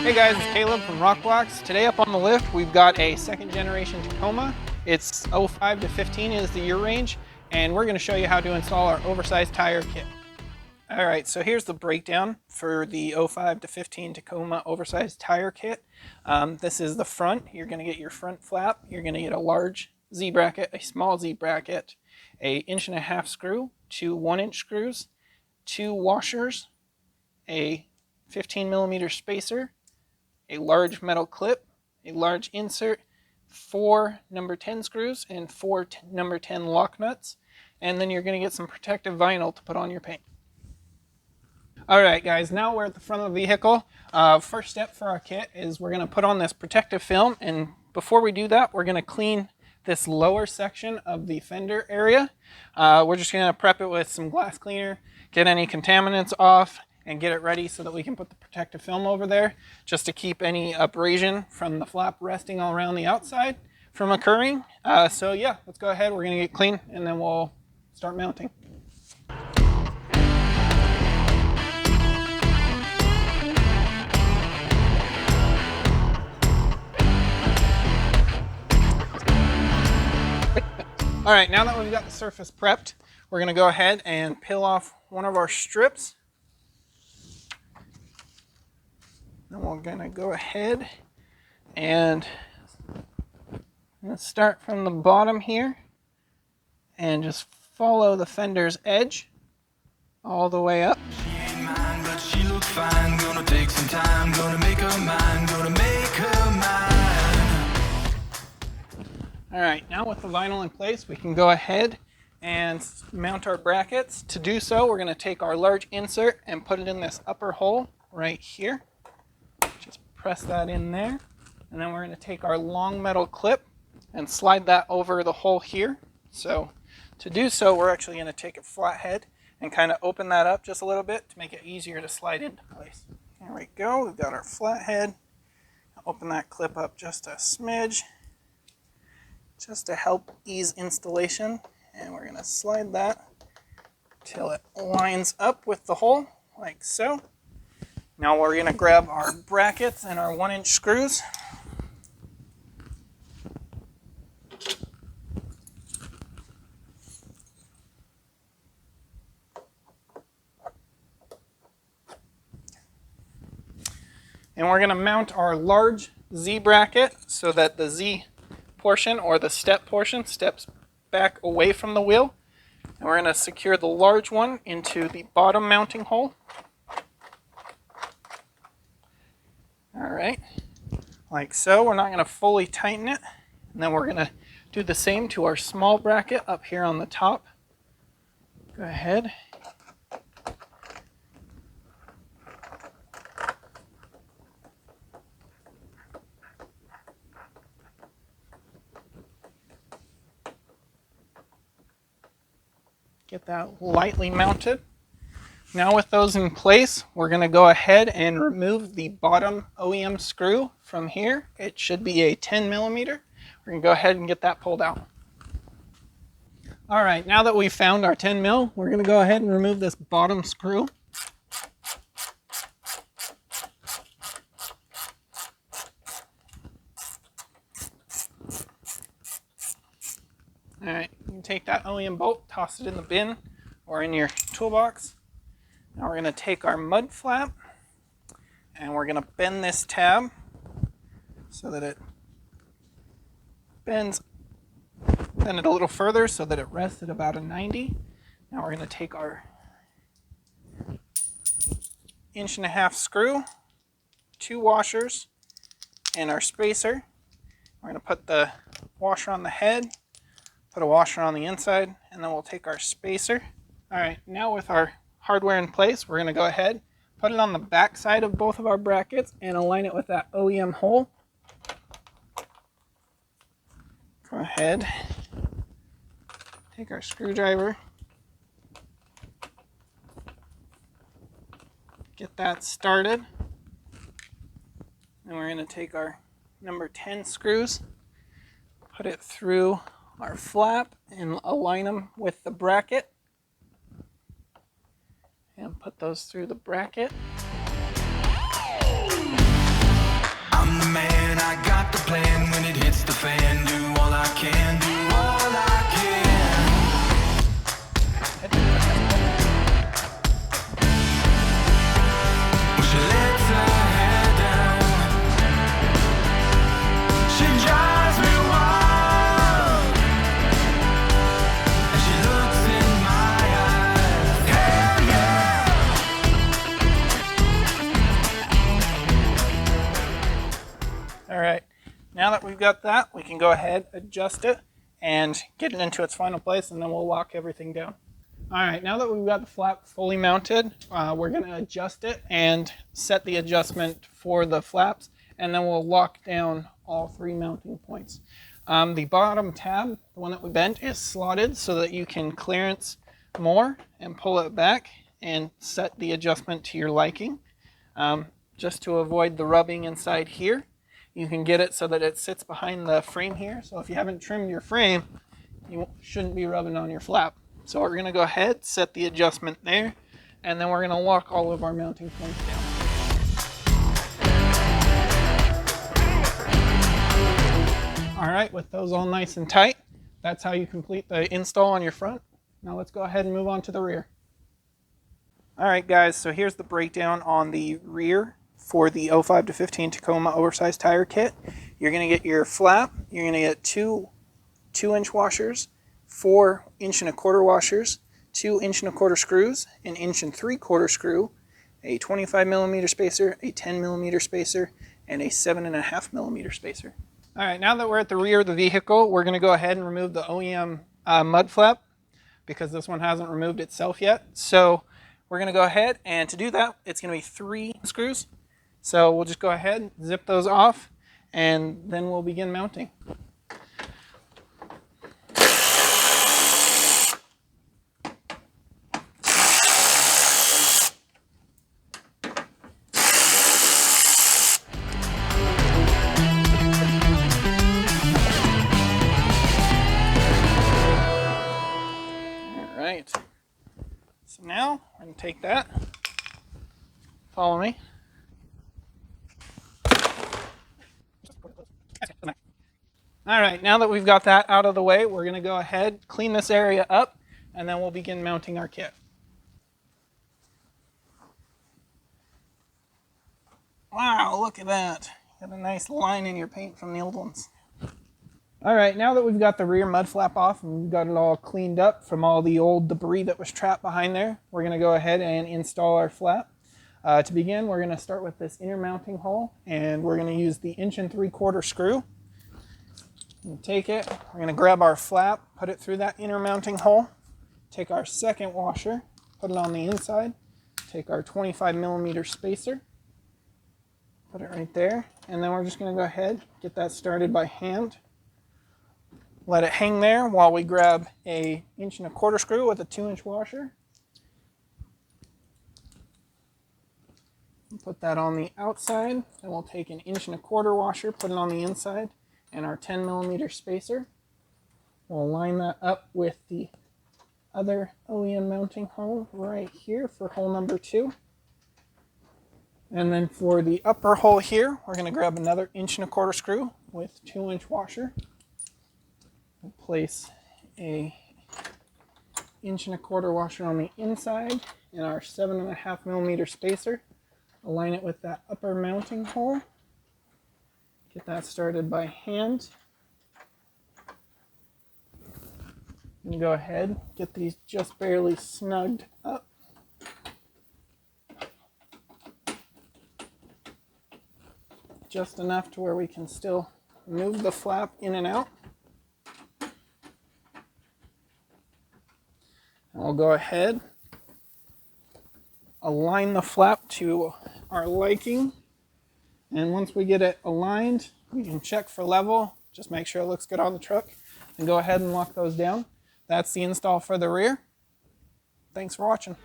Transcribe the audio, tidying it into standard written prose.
Hey guys, it's Caleb from Rokblokz. Today up on the lift, we've got a second generation Tacoma. It's 05 to 15 is the year range, and we're going to show you how to install our oversized tire kit. All right, so here's the breakdown for the 05 to 15 Tacoma oversized tire kit. This is the front. You're going to get your front flap. You're going to get a large Z bracket, a small Z bracket, a 1.5 inch screw, 2 1-inch screws, 2 washers, a 15mm spacer, a large metal clip, a large insert, 4 number 10 screws, and 4 number 10 lock nuts. And then you're going to get some protective vinyl to put on your paint. Alright guys, now we're at the front of the vehicle. First step for our kit is we're going to put on this protective film, and before we do that, we're going to clean this lower section of the fender area. We're just going to prep it with some glass cleaner, get any contaminants off, and get it ready so that we can put the protective film over there just to keep any abrasion from the flap resting all around the outside from occurring. So yeah, let's go ahead. We're going to get clean and then we'll start mounting. All right, now that we've got the surface prepped, we're going to go ahead and peel off one of our strips. And we're going to go ahead and let's start from the bottom here and just follow the fender's edge all the way up. She ain't mine, but she look fine. Gonna take some time, gonna make her mine, gonna make her mine. All right, now with the vinyl in place, we can go ahead and mount our brackets. To do so, we're going to take our large insert and put it in this upper hole right here. Just press that in there, and then we're going to take our long metal clip and slide that over the hole here. So to do so, we're actually going to take a flathead and kind of open that up just a little bit to make it easier to slide into place. There we go, we've got our flathead. Open that clip up just a smidge, just to help ease installation, and we're going to slide that till it lines up with the hole, like so. Now we're going to grab our brackets and our 1-inch screws. And we're going to mount our large Z bracket so that the Z portion or the step portion steps back away from the wheel. And we're going to secure the large one into the bottom mounting hole. Alright, like so. We're not going to fully tighten it. And then we're going to do the same to our small bracket up here on the top. Go ahead. Get that lightly mounted. Now with those in place, we're going to go ahead and remove the bottom OEM screw from here. It should be a 10mm. We're going to go ahead and get that pulled out. All right, now that we've found our 10mm, we're going to go ahead and remove this bottom screw. All right, you can take that OEM bolt, toss it in the bin or in your toolbox. Now we're going to take our mud flap and we're going to bend this tab so that it bend it a little further so that it rests at about a 90. Now we're going to take our 1.5 inch screw, 2 washers, and our spacer. We're going to put the washer on the head, put a washer on the inside, and then we'll take our spacer. All right, now with our hardware in place, we're going to go ahead, put it on the back side of both of our brackets and align it with that OEM hole. Go ahead, take our screwdriver, get that started, and we're going to take our number 10 screws, put it through our flap and align them with the bracket. And put those through the bracket. I'm the man, I got the plan. When it hits the fan, do all I can, do all I can. Well, she lets her hair down. She drives me wild. And she looks in my eyes. Hell yeah! All right, now that we've got that, we can go ahead, adjust it, and get it into its final place, and then we'll lock everything down. All right, now that we've got the flap fully mounted, we're going to adjust it and set the adjustment for the flaps, and then we'll lock down all 3 mounting points. The bottom tab, the one that we bent, is slotted so that you can clearance more and pull it back and set the adjustment to your liking. Just to avoid the rubbing inside here, you can get it so that it sits behind the frame here. So if you haven't trimmed your frame, you shouldn't be rubbing on your flap. So we're going to go ahead, set the adjustment there, and then we're going to lock all of our mounting points down. All right, with those all nice and tight, that's how you complete the install on your front. Now let's go ahead and move on to the rear. All right, guys, so here's the breakdown on the rear for the 05 to 15 Tacoma oversized tire kit. You're going to get your flap, you're going to get two 2-inch washers, 4 1.25-inch washers, 2 1.25-inch screws, an 1 3/4 screw, a 25mm spacer, a 10mm spacer, and a 7.5mm spacer. All right, now that we're at the rear of the vehicle, we're going to go ahead and remove the OEM mud flap because this one hasn't removed itself yet. So we're going to go ahead, and to do that, it's going to be 3 screws. So we'll just go ahead, zip those off, and then we'll begin mounting. Right, so now I'm going to take that, follow me. All right, now that we've got that out of the way, we're going to go ahead, clean this area up, and then we'll begin mounting our kit. Wow, look at that. Got a nice line in your paint from the old ones. All right, now that we've got the rear mud flap off and we've got it all cleaned up from all the old debris that was trapped behind there, we're going to go ahead and install our flap. To begin, we're going to start with this inner mounting hole, and we're going to use the 1 3/4 screw. Take it, we're going to grab our flap, put it through that inner mounting hole, take our second washer, put it on the inside, take our 25mm spacer, put it right there, and then we're just going to go ahead, get that started by hand. Let it hang there while we grab a 1 1/4 screw with a 2-inch washer. Put that on the outside, and we'll take an 1 1/4 washer, put it on the inside, and our 10mm spacer. We'll line that up with the other OEM mounting hole right here for hole number 2. And then for the upper hole here, we're going to grab another 1 1/4 screw with 2-inch washer. We'll place a 1 1/4 washer on the inside and our 7.5mm spacer. Align it with that upper mounting hole. Get that started by hand. And go ahead, get these just barely snugged up. Just enough to where we can still move the flap in and out. And we'll go ahead, align the flap to our liking. And once we get it aligned, we can check for level, just make sure it looks good on the truck, and go ahead and lock those down. That's the install for the rear. Thanks for watching.